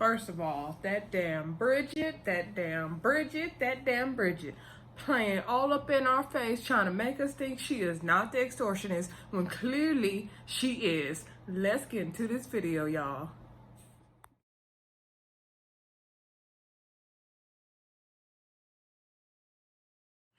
First of all, that damn Bridget, playing all up in our face, trying to make us think she is not the extortionist when clearly she is. Let's get into this video, y'all.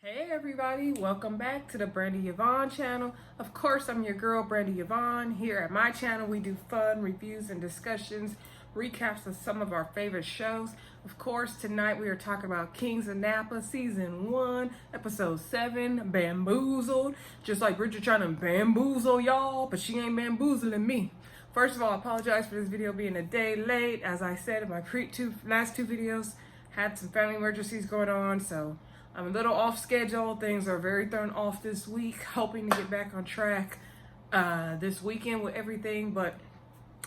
Hey everybody, welcome back to the Brandy Yvonne channel. Of course, I'm your girl, Brandy Yvonne. Here at my channel, we do fun reviews and discussions, recaps of some of our favorite shows. Of course, tonight we are talking about Kings of Napa, Season 1, Episode 7, Bamboozled. Just like Bridget trying to bamboozle y'all, but she ain't bamboozling me. First of all, I apologize for this video being a day late. As I said in my last two videos, had some family emergencies going on, so I'm a little off schedule. Things are very thrown off this week. Hoping to get back on track this weekend with everything, but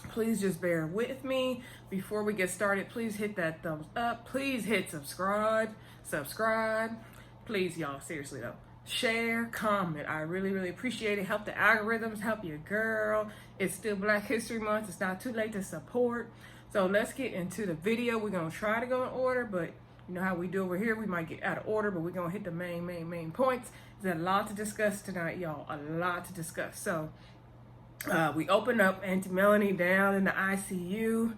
please just bear with me. Before we get started, please hit that thumbs up. Please hit subscribe. Please, y'all, seriously though. Share, comment. I really appreciate it. Help the algorithms, help your girl. It's still Black History Month. It's not too late to support. So let's get into the video. We're gonna try to go in order, but you know how we do over here. We might get out of order, but we're gonna hit the main points. There's a lot to discuss tonight, y'all. A lot to discuss. So we open up Auntie Melanie down in the ICU.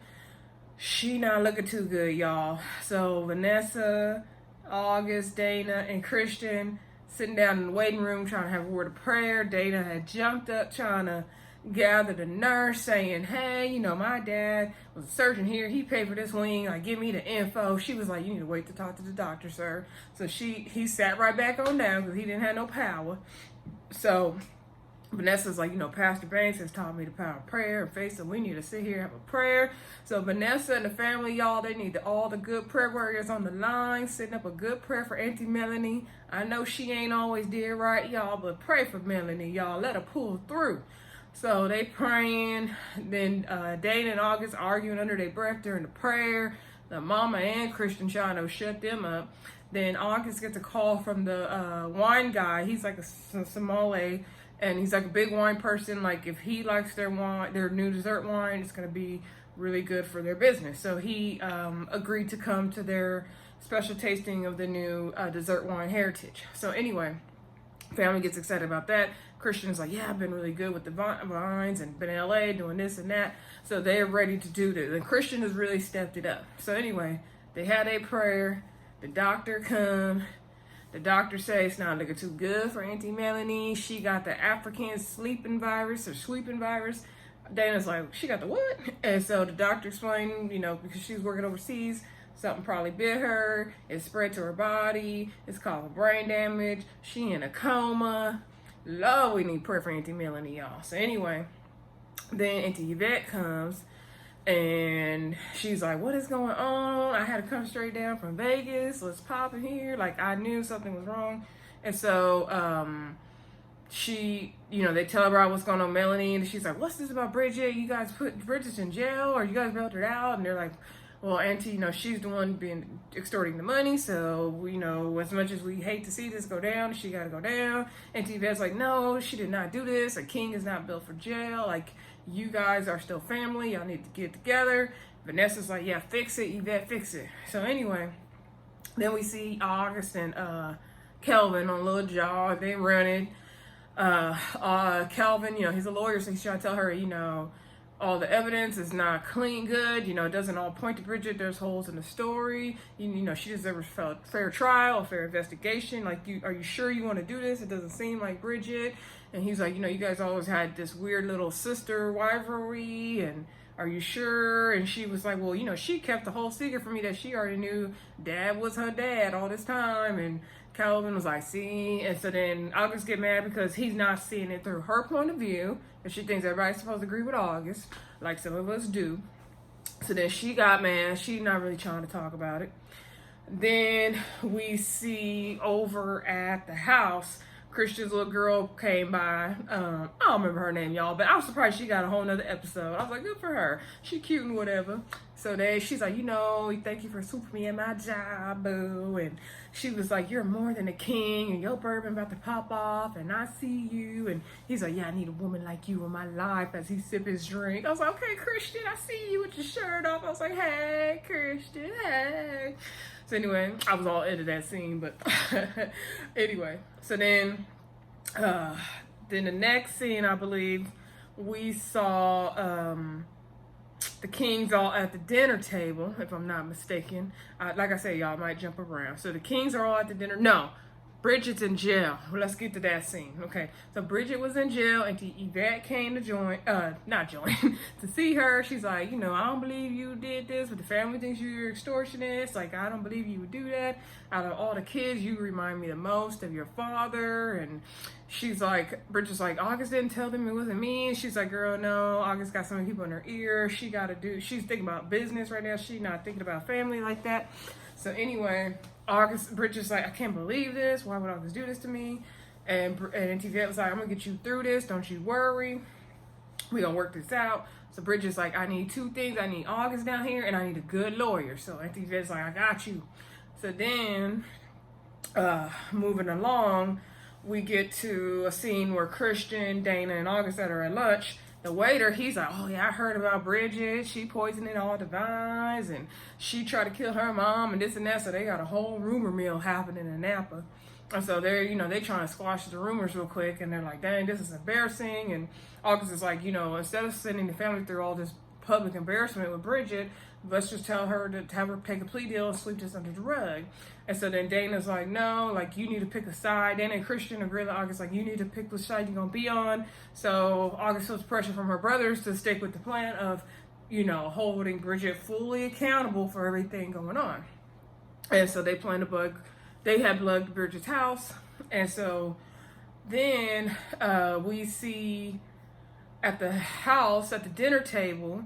She not looking too good, y'all. So Vanessa, August, Dana, and Christian sitting down in the waiting room trying to have a word of prayer. Dana had jumped up trying to gather the nurse, saying, hey, you know, my dad was a surgeon here. He paid for this wing. Like, give me the info. She was like, you need to wait to talk to the doctor, sir. So he sat right back on down because he didn't have no power. So Vanessa's like, you know, Pastor Banks has taught me the power of prayer and faith, so we need to sit here and have a prayer. So Vanessa and the family, y'all, they need all the good prayer warriors on the line, setting up a good prayer for Auntie Melanie. I know she ain't always did right, y'all, but pray for Melanie, y'all. Let her pull through. So they praying, then Dana and August arguing under their breath during the prayer. The mama and Christian trying to shut them up. Then August gets a call from the wine guy. He's like a sommelier, and he's like a big wine person. Like if he likes their wine, their new dessert wine, it's gonna be really good for their business. So he agreed to come to their special tasting of the new dessert wine Heritage. So anyway, family gets excited about that. Christian's like, yeah, I've been really good with the vines and been in LA doing this and that. So they're ready to do this. And Christian has really stepped it up. So anyway, they had a prayer. The doctor come. The doctor says it's not looking too good for Auntie Melanie. She got the African sleeping virus. Dana's like, she got the what? And so the doctor explained, you know, because she's working overseas, something probably bit her. It spread to her body. It's causing brain damage. She in a coma. Lord, we need prayer for Auntie Melanie, y'all. So anyway, then Auntie Yvette comes and she's like, what is going on? I had to come straight down from Vegas. Let's pop in here. Like, I knew something was wrong. And so she, you know, they tell her about what's going on with Melanie, and she's like, what's this about Bridget? You guys put Bridget in jail, or you guys bailed her out? And they're like, well, Auntie, you know, she's the one being extorting the money, so, you know, as much as we hate to see this go down, she got to go down. Auntie Yvette's like, no, she did not do this. A king is not built for jail. Like, you guys are still family. Y'all need to get together. Vanessa's like, yeah, fix it, Yvette, fix it. So anyway, then we see August and Kelvin on a little jog. They running. Kelvin, you know, he's a lawyer, so he's trying to tell her, you know, all the evidence is not clean, good. You know, it doesn't all point to Bridget. There's holes in the story. You know, she deserves a fair trial, a fair investigation. Like, are you sure you want to do this? It doesn't seem like Bridget. And he's like, you know, you guys always had this weird little sister rivalry, and are you sure? And she was like, well, you know, she kept the whole secret from me that she already knew Dad was her dad all this time. And Calvin was like, see? And so then August get mad because he's not seeing it through her point of view, and she thinks everybody's supposed to agree with August, like some of us do. So then she got mad. She's not really trying to talk about it. Then we see over at the house, Christian's little girl came by. I don't remember her name, y'all, but I was surprised she got a whole nother episode. I was like, good for her. She cute and whatever. So she's like, thank you for swooping me in my job, boo. And she was like, you're more than a king, and your bourbon about to pop off, and I see you. And he's like, yeah, I need a woman like you in my life, as he sipped his drink. I was like, okay, Christian, I see you with your shirt off. I was like, hey, Christian, hey. So anyway, I was all into that scene, but anyway. So then the next scene, I believe, we saw the kings all at the dinner table, if I'm not mistaken. Like I said, y'all might jump around. So the kings are all at the dinner. No, Bridgette's in jail. Well, let's get to that scene. Okay, so Bridget was in jail, and Yvette came to not join, to see her. She's like, I don't believe you did this, but the family thinks you're extortionist. Like, I don't believe you would do that. Out of all the kids, you remind me the most of your father. And she's like, Bridget's like, August didn't tell them it wasn't me. And she's like, girl, no, August got so many people in her ear. She's thinking about business right now. She's not thinking about family like that. So anyway, Bridget's like, I can't believe this. Why would August do this to me? And Auntie Yvette was like, I'm gonna get you through this. Don't you worry. We're gonna work this out. So Bridget's like, I need two things. I need August down here, and I need a good lawyer. So Auntie Yvette's like, I got you. So then, moving along, we get to a scene where Christian, Dana, and August are at lunch. The waiter, he's like, oh yeah, I heard about Bridget. She poisoning all the vines, and she tried to kill her mom, and this and that. So they got a whole rumor mill happening in Napa. And so they're trying to squash the rumors real quick, and they're like, dang, this is embarrassing. And August is like, instead of sending the family through all this public embarrassment with Bridget, let's just tell her to have her take a plea deal and sweep this under the rug. And so then Dana's like, no, like, you need to pick a side. Dana and Christian agree with August, like, you need to pick which side you're going to be on. So August feels pressure from her brothers to stick with the plan of, holding Bridget fully accountable for everything going on. And so they had bugged Bridget's house. And so then we see at the house, at the dinner table,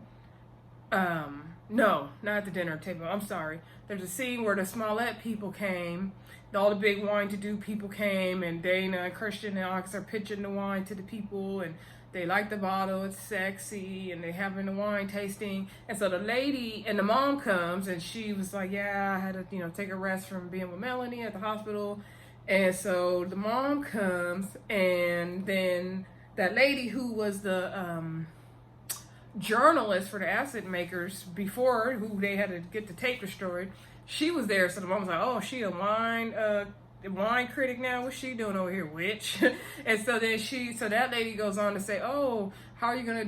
no, not at the dinner table. I'm sorry. There's a scene where the Smollett people came. All the big wine to do people came, and Dana and Christian and Alex are pitching the wine to the people, and they like the bottle. It's sexy, and they having the wine tasting. And so the lady and the mom comes, and she was like, yeah, I had to, take a rest from being with Melanie at the hospital. And so the mom comes, and then that lady who was the journalist for the acid makers before, who they had to get the tape destroyed, she was there. So the mom was like, oh, she a wine critic now? What's she doing over here, witch? And so then that lady goes on to say, oh, how are you gonna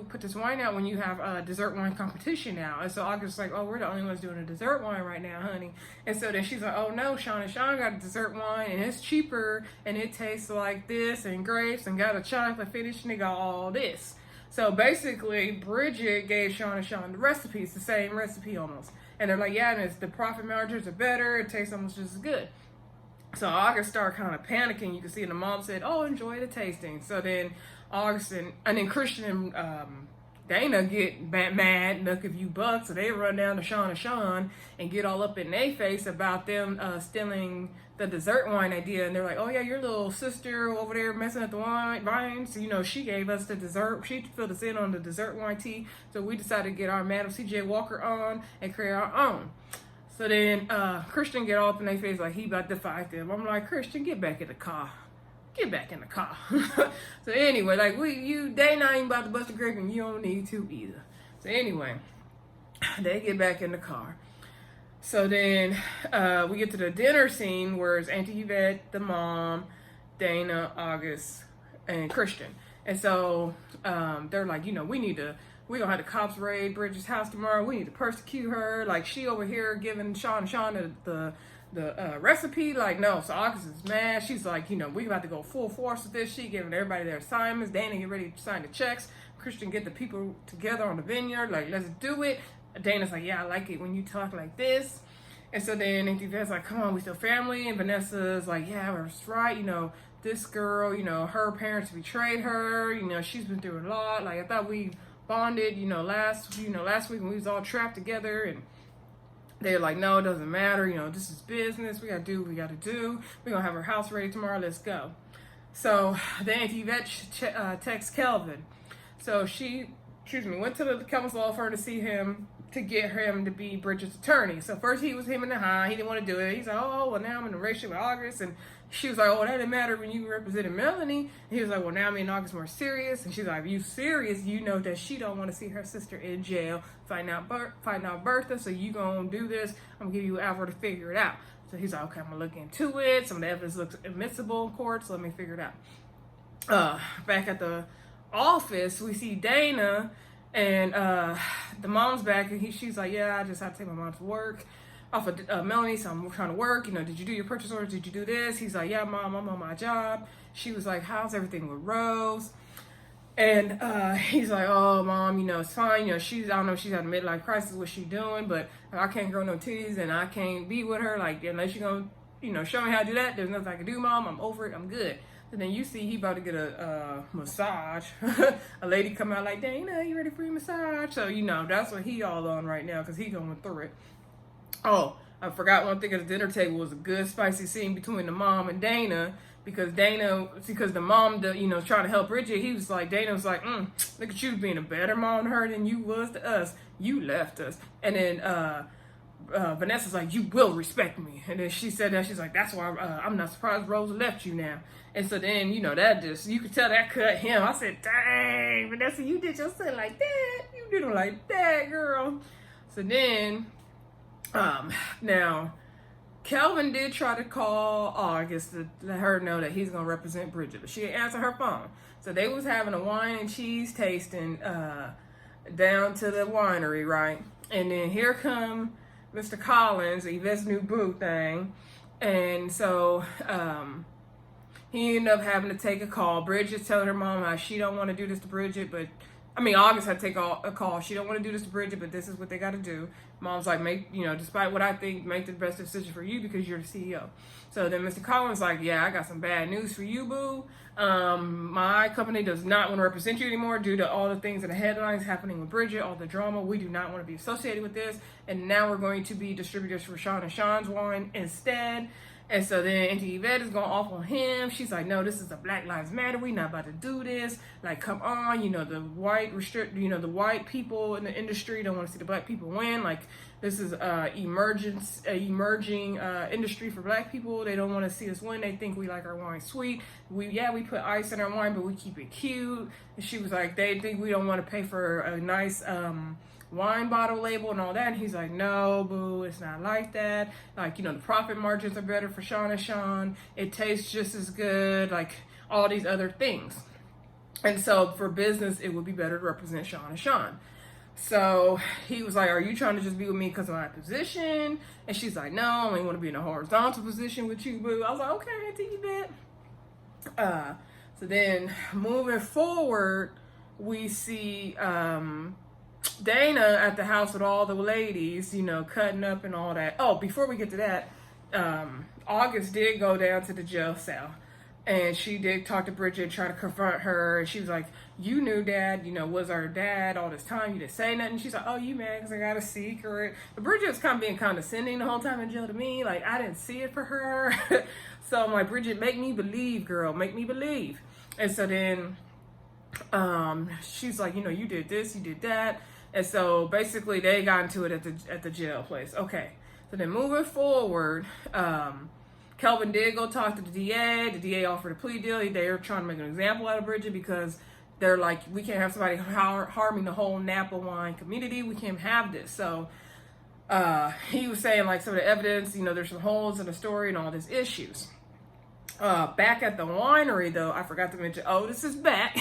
put this wine out when you have a dessert wine competition now? And so August's like, oh, we're the only ones doing a dessert wine right now, honey. And so then she's like, oh no, Sean got a dessert wine, and it's cheaper, and it tastes like this, and grapes, and got a chocolate finish, and they got all this. So basically, Bridget gave Sean the recipes, the same recipe almost. And they're like, yeah, and the profit margins are better. It tastes almost just as good. So August started kind of panicking. You can see, and the mom said, oh, enjoy the tasting. So then August and then Christian and Dana get mad, and they'll give you bucks. So they run down to Sean and get all up in their face about them stealing the dessert wine idea. And they're like, oh yeah, your little sister over there messing up the wines. So, she gave us the dessert. She filled us in on the dessert wine tea. So we decided to get our Madam C.J. Walker on and create our own. So then Christian get all up in their face like he about to fight them. I'm like, Christian, get back in the car. Get back in the car. So anyway, like they not even about to bust a grape, and you don't need to either. So anyway, they get back in the car. So then we get to the dinner scene where it's Auntie Yvette, the mom, Dana, August, and Christian. And so they're like, we're gonna have the cops raid Bridget's house tomorrow. We need to persecute her. Like, she over here giving Sean the recipe. Like, no. So August is mad. She's like, we about to go full force with this. She giving everybody their assignments. Dana get ready to sign the checks. Christian get the people together on the vineyard. Like, let's do it. Dana's like, yeah, I like it when you talk like this. And so then Auntie Yvette's like, come on, we still family. And Vanessa's like, yeah, that's right. This girl, her parents betrayed her. She's been through a lot. Like, I thought we bonded, last week when we was all trapped together. And they're like, no, it doesn't matter. This is business. We got to do what we got to do. We're going to have our house ready tomorrow. Let's go. So then Auntie Yvette texts Kelvin. So she, went to the Kelvin's law firm to see him. to get him to be Bridgette's attorney. So first he was him in the high. He didn't want to do it. He's like, oh, well, now I'm in a relationship with August. And she was like, oh, that didn't matter when you represented Melanie. And he was like, well, now me and August more serious. And she's like, if you serious, you know that she don't want to see her sister in jail. Find out Bertha, so you gonna do this. I'm gonna give you an hour to figure it out. So he's like, okay, I'm gonna look into it. Some of the evidence looks admissible in court, so let me figure it out. Back at the office, we see Dana, and the mom's back, and she's like, yeah, I just had to take my mom to work off of Melanie, so I'm trying to work. You know, did you do your purchase orders? Did you do this? He's like, yeah, Mom, I'm on my job. She was like, how's everything with Rose? And he's like, oh, Mom, you know, it's fine. You know, I don't know if she's had a midlife crisis, what she doing, but I can't grow no titties, and I can't be with her. Like, unless you're going to, you know, show me how to do that, there's nothing I can do, Mom. I'm over it. I'm good. And then you see he about to get a massage. A lady come out like, Dana, you ready for your massage? So, you know, that's what he all on right now, because he going through it. Oh, I forgot one thing at the dinner table was a good spicy scene between the mom and Dana, because the mom, you know, trying to help Bridget. He was like, Dana was like, look at you being a better mom to her than you was to us. You left us. And then Vanessa's like, you will respect me. And then she said that, she's like, that's why I'm not surprised Rose left you now. And so then, you know, that just, you could tell that cut him. I said, dang, Vanessa, you did your son like that. You did him like that, girl. So then, now, Kelvin did try to call August to let her know that he's going to represent Bridget, but she didn't answer her phone. So they was having a wine and cheese tasting down to the winery, right? And then here come Mr. Collins, Yvette's new boo thing. And so he ended up having to take a call. Bridget's telling her mom how she don't want to do this to Bridget, but August had to take a call. She don't want to do this to Bridget, but this is what they got to do. Mom's like, despite what I think, make the best decision for you because you're the CEO. So then Mr. Collins like, yeah, I got some bad news for you, boo. My company does not want to represent you anymore due to all the things in the headlines happening with Bridget, all the drama. We do not want to be associated with this. And now we're going to be distributors for Sean and Sean's wine instead. And so then Auntie Yvette is going off on him. She's like, no, this is a Black Lives Matter. We not about to do this. Like, come on. You know, the white people in the industry don't want to see the black people win. Like, this is emerging industry for black people. They don't want to see us win. They think we like our wine sweet. We put ice in our wine, but we keep it cute. And she was like, they think we don't want to pay for a nice wine bottle label and all that. And he's like, no, boo, it's not like that. Like, you know, the profit margins are better for Sean and Sean. It tastes just as good, like all these other things. And so for business, it would be better to represent Sean and Sean. So he was like, are you trying to just be with me because of my position? And she's like, no, I only want to be in a horizontal position with you, boo. I was like, okay, I take you back. So then moving forward, we see Dana at the house with all the ladies, you know, cutting up and all that. Oh, before we get to that, August did go down to the jail cell. And she did talk to Bridget, try to confront her. And she was like, you knew Dad, you know, was our dad all this time. You didn't say nothing. She's like, oh, you mad because I got a secret. But Bridget was kind of being condescending the whole time in jail to me. Like, I didn't see it for her. So I'm like, Bridget, make me believe, girl. Make me believe. And so then she's like, you know, you did this, you did that. And so basically they got into it at the jail place. Okay. So then moving forward, Kelvin did go talk to the DA. The DA offered a plea deal. They're trying to make an example out of Bridget because they're like, we can't have somebody harming the whole Napa wine community. We can't have this. So he was saying like some of the evidence, you know, there's some holes in the story and all these issues. Back at the winery though, I forgot to mention Otis is back.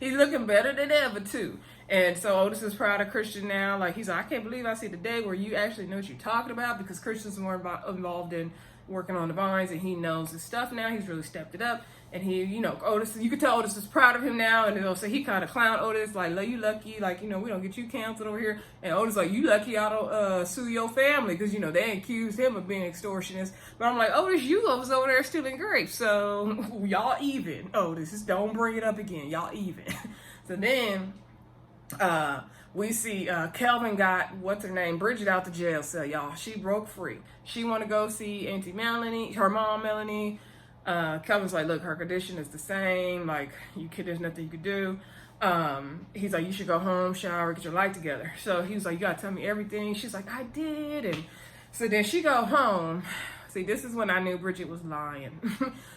He's looking better than ever too. And so Otis is proud of Christian now. Like, he's like, I can't believe I see the day where you actually know what you're talking about, because Christian's more involved in working on the vines and he knows his stuff now. He's really stepped it up. And he, you know, Otis, you can tell Otis is proud of him now. And so he kind of clowned Otis, like, you lucky, like, you know, we don't get you canceled over here. And Otis like, you lucky I don't sue your family, because, you know, they accused him of being extortionist. But I'm like, Otis, you was over there stealing grapes. So y'all even. Otis, just don't bring it up again. Y'all even. So then we see Kelvin got, what's her name, Bridget out the jail cell, y'all. She broke free. She want to go see Auntie Melanie, her mom, Melanie. Kelvin's like, look, her condition is the same. Like, there's nothing you could do. He's like, you should go home, shower, get your life together. So he was like, you gotta tell me everything. She's like, I did. And so then she go home. See, this is when I knew Bridget was lying.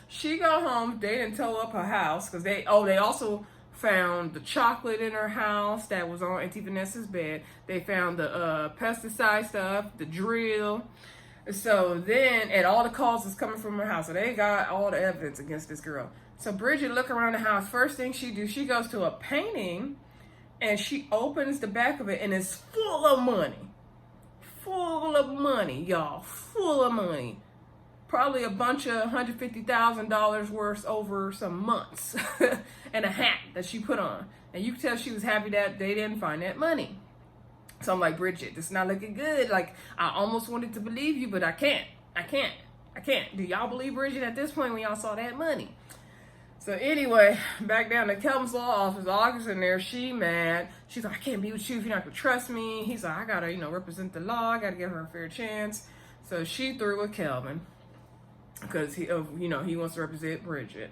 She go home, they didn't tow up her house, because they also found the chocolate in her house that was on Auntie Vanessa's bed. They found the pesticide stuff, the drill. So then, and all the calls is coming from her house. So they got all the evidence against this girl. So Bridget look around the house. First thing she do, she goes to a painting and she opens the back of it and it's full of money. Full of money, y'all. Full of money. Probably a bunch of $150,000 worth over some months. And a hat that she put on. And you can tell she was happy that they didn't find that money. So I'm like, Bridget, this is not looking good. Like, I almost wanted to believe you, but I can't. Do y'all believe Bridget at this point when y'all saw that money? So anyway, back down to Kelvin's law office, August in there, she mad. She's like, I can't be with you if you're not gonna trust me. He's like, I gotta, represent the law. I gotta give her a fair chance. So she threw with Kelvin because he wants to represent Bridget.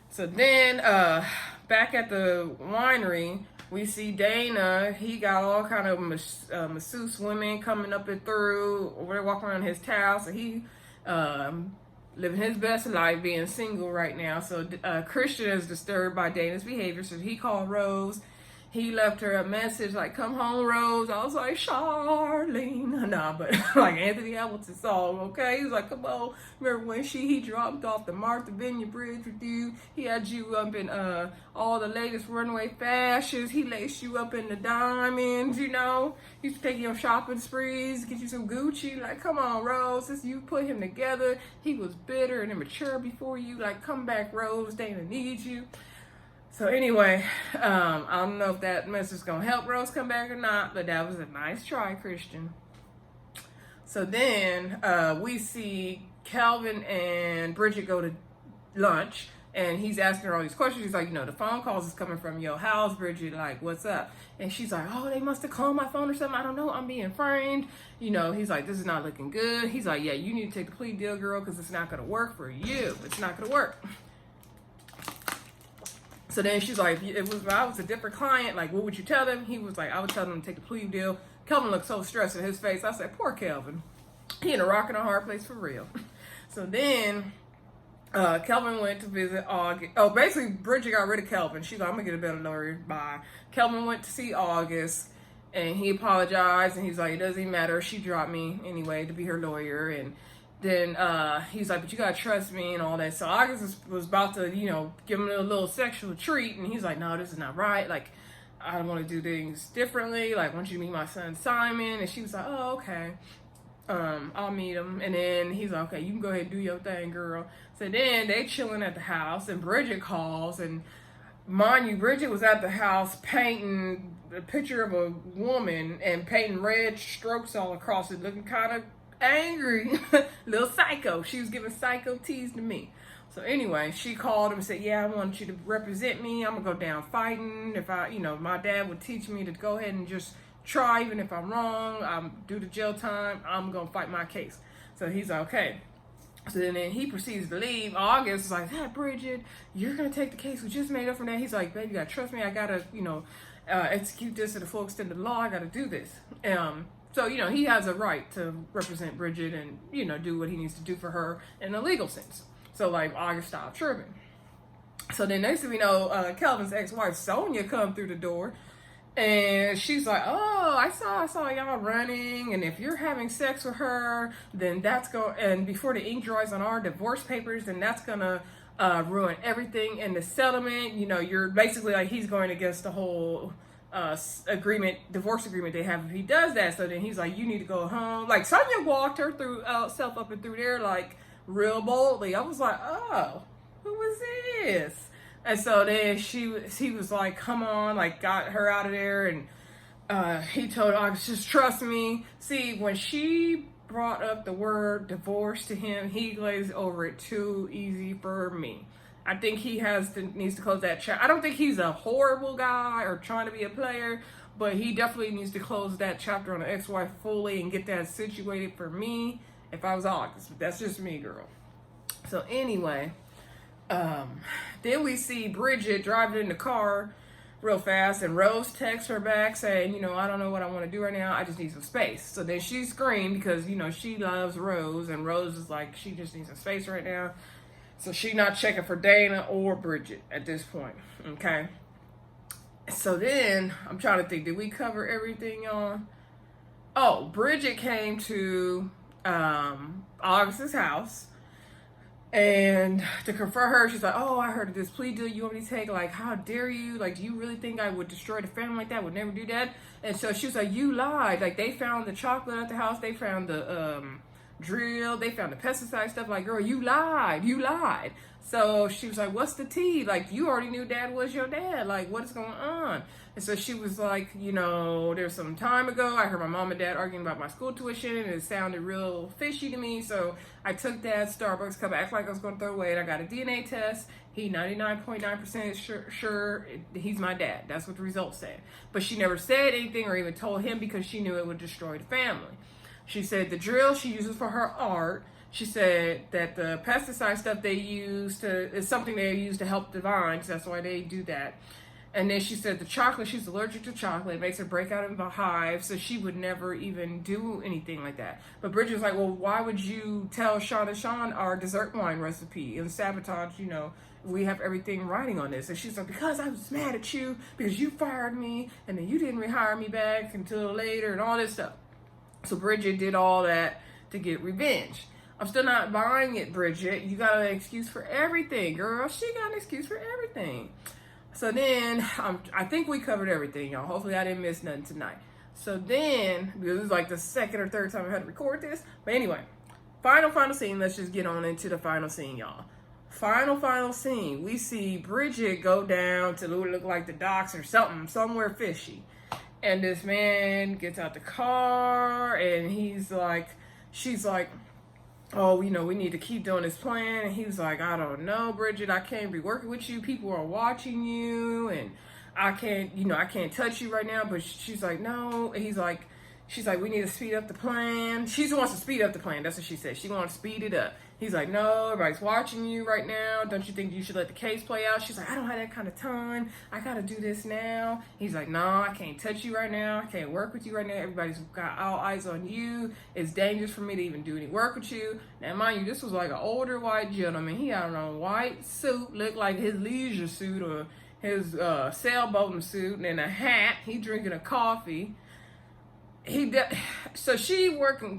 So then, back at the winery, we see Dana. He got all kind of masseuse women coming up and through. We're walking around his town, so he living his best life, being single right now. So Christian is disturbed by Dana's behavior, so he called Rose. He left her a message like, come home, Rose. I was like, Charlene. Nah, but like Anthony Hamilton song, okay? He was like, come on. Remember when he dropped off the Martha Vineyard Bridge with you? He had you up in all the latest runway fashions. He laced you up in the diamonds, He used to take you on shopping sprees, get you some Gucci. Like, come on, Rose. Since you put him together, he was bitter and immature before you. Like, come back, Rose. Dana needs you. So anyway, I don't know if that message is going to help Rose come back or not, but that was a nice try, Christian. So then we see Calvin and Bridget go to lunch, and he's asking her all these questions. He's like, the phone calls is coming from your house, Bridget, like, what's up? And she's like, oh, they must have called my phone or something. I don't know. I'm being framed. He's like, this is not looking good. He's like, yeah, you need to take the plea deal, girl, because it's not going to work for you. It's not going to work. So then she's like, if I was a different client, like, what would you tell them? He was like, I would tell them to take the plea deal. Kelvin looked so stressed in his face. I said, poor Kelvin. He in a rock and a hard place for real. So then Kelvin went to visit August. Oh, basically, Bridget got rid of Kelvin. She's like, I'm going to get a better lawyer. Bye. Kelvin went to see August, and he apologized, and he's like, it doesn't even matter. She dropped me anyway to be her lawyer, and then he's like, but you gotta trust me and all that. So August was about to, give him a little sexual treat, and he's like, no, this is not right. Like, I want to do things differently. Like, I want you to meet my son Simon. And she was like, oh, okay. I'll meet him. And then he's like, okay, you can go ahead and do your thing, girl. So then they chilling at the house, and Bridget calls, and mind you, Bridget was at the house painting a picture of a woman and painting red strokes all across it, looking kind of angry. Little psycho. She was giving psycho tease to me. So anyway, she called him and said, yeah, I want you to represent me. I'm gonna go down fighting. If my dad would teach me to go ahead and just try, even if I'm wrong, I'm due to jail time, I'm gonna fight my case. So he's like, okay. So then he proceeds to leave. August is like, hey, Bridget, you're gonna take the case we just made up from that. He's like, baby, you gotta trust me. I gotta, execute this to the full extent of the law. I gotta do this. So, he has a right to represent Bridget and, do what he needs to do for her in a legal sense. So, like, August stopped tripping. So then next thing we know, Kelvin's ex-wife, Sonia, come through the door. And she's like, oh, I saw y'all running. And if you're having sex with her, then and before the ink dries on our divorce papers, then that's going to ruin everything in the settlement. You're basically like, he's going against the whole divorce agreement they have if he does that. So then he's like, you need to go home. Like, Sonia walked her through self up and through there, like, real boldly. I was like, oh, who was this? And so then he was like, come on, like, got her out of there. And he told August, just trust me. See, when she brought up the word divorce to him, he glazed over it too easy for me. I think he needs to close that chapter. I don't think he's a horrible guy or trying to be a player, but he definitely needs to close that chapter on the ex-wife fully and get that situated for me if I was August. But that's just me, girl. So anyway, then we see Bridget driving in the car real fast. And Rose texts her back saying, you know, I don't know what I want to do right now. I just need some space. So then she screamed because, you know, she loves Rose. And Rose is like, she just needs some space right now. So she not checking for Dana or Bridget at this point. Okay. So then I'm trying to think, did we cover everything, y'all? Oh, Bridget came to August's house. And to confront her, she's like, oh, I heard of this plea deal you want me to take. Like, how dare you? Like, do you really think I would destroy the family like that? Would never do that. And so she was like, you lied. Like, they found the chocolate at the house. They found the drill. They found the pesticide stuff. Like, girl, you lied. You lied. So she was like, what's the tea? Like, you already knew dad was your dad. Like, what is going on? And so she was like, you know, there's some time ago, I heard my mom and dad arguing about my school tuition, and it sounded real fishy to me. So I took dad's Starbucks cup, act like I was going to throw away, and I got a DNA test. He 99.9% sure he's my dad. That's what the results said. But she never said anything or even told him because she knew it would destroy the family. She said the drill she uses for her art. She said that the pesticide stuff they use is something they use to help the vines. That's why they do that. And then she said the chocolate, she's allergic to chocolate. It makes her break out in the hive, so she would never even do anything like that. But Bridget was like, well, why would you tell Sean and Sean our dessert wine recipe and sabotage, you know, we have everything writing on this? And she's like, because I was mad at you, because you fired me, and then you didn't rehire me back until later, and all this stuff. So Bridget did all that to get revenge. I'm still not buying it, Bridget. You got an excuse for everything, girl. She got an excuse for everything. So then, I think we covered everything, y'all. Hopefully I didn't miss nothing tonight. So then, because this is like the second or third time I had to record this. But anyway, final scene. Let's just get on into the final scene, y'all. Final scene. We see Bridget go down to look like the docks or something, somewhere fishy. And this man gets out the car and he's like, she's like, oh, you know, we need to keep doing this plan. And he was like, I don't know, Bridget, I can't be working with you. People are watching you and I can't, you know, I can't touch you right now. But she's like, no. And he's like, she's like, we need to speed up the plan. She wants to speed up the plan. That's what she said. She wants to speed it up. He's like, no, everybody's watching you right now. Don't you think you should let the case play out? She's like, I don't have that kind of time. I got to do this now. He's like, no, I can't touch you right now. I can't work with you right now. Everybody's got all eyes on you. It's dangerous for me to even do any work with you. Now, mind you, this was like an older white gentleman. He had on a white suit, looked like his leisure suit or his sailboating suit, and then a hat. He drinking a coffee. So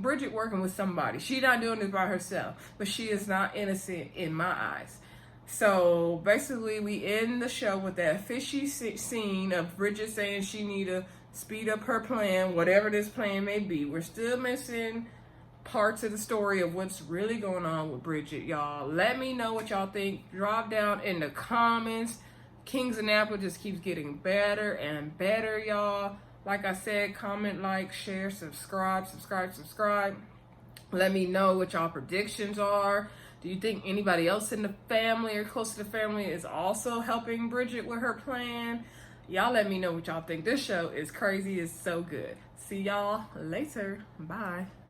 Bridget working with somebody. She not doing this by herself, but she is not innocent in my eyes. So basically we end the show with that fishy scene of Bridget saying she need to speed up her plan, whatever this plan may be. We're still missing parts of the story of what's really going on with Bridget, y'all. Let me know what y'all think. Drop down in the comments. Kings of Napa just keeps getting better and better, y'all. Like I said, comment, like, share, subscribe. Let me know what y'all predictions are. Do you think anybody else in the family or close to the family is also helping Bridget with her plan? Y'all let me know what y'all think. This show is crazy. It's so good. See y'all later. Bye.